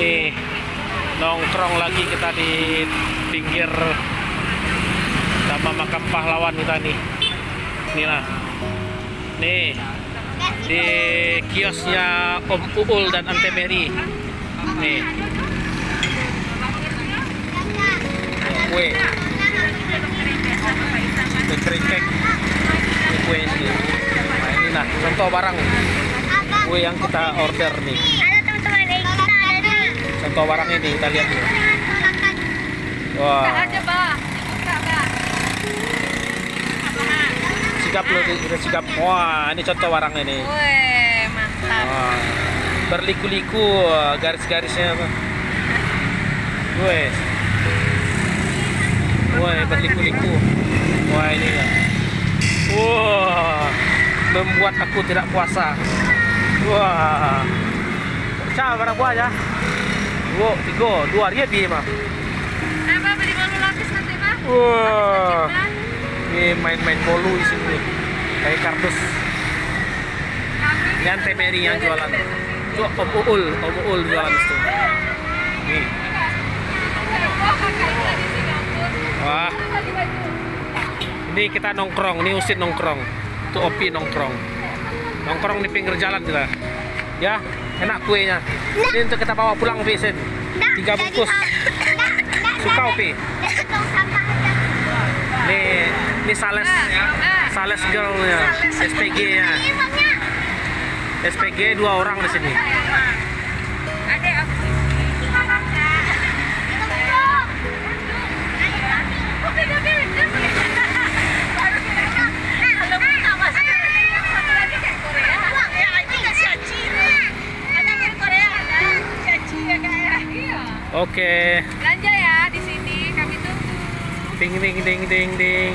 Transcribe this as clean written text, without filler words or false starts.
Nih, nongkrong lagi kita di pinggir Taman Makam Pahlawan kita nih. Nih lah. Nih, di kiosnya Om Uul dan Ante Mary. Nih. Kue. Kering-kering. Kue ini. Nah, ini nah, contoh barang kue yang kita order nih. Contoh barang ini kita lihat nih. Wah. Sigap loh, udah sigap. Wah, ini contoh barang ini. Wih, mantap. Wah. Berliku-liku garis-garisnya. Wih. Wah, berliku-liku. Wah, ini ya. Wah, membuat aku tidak puasa. Wah. Siapa barang buah ya? Dua, tiga, dua dia bi mah. Apa beli bolu lapis nanti mah? Wah. Ini main-main bolu di sini. Kayak kardus. Ini Ante Mary yang jualan. Tuh Om Uul jualan itu. Nih. Wah. Ini kita nongkrong, ini Usin nongkrong. Tuh Opi nongkrong. Nongkrong di pinggir jalan kita. Ya, enak kuenya. Ini untuk kita bawa pulang Opi Sin. 3 bungkus. Suka Opi? Ini Sales girl-nya, SPG-nya. SPG 2 orang di sini. Oke. Belanja ya di sini, kami tunggu. Ding ding ding ding ding.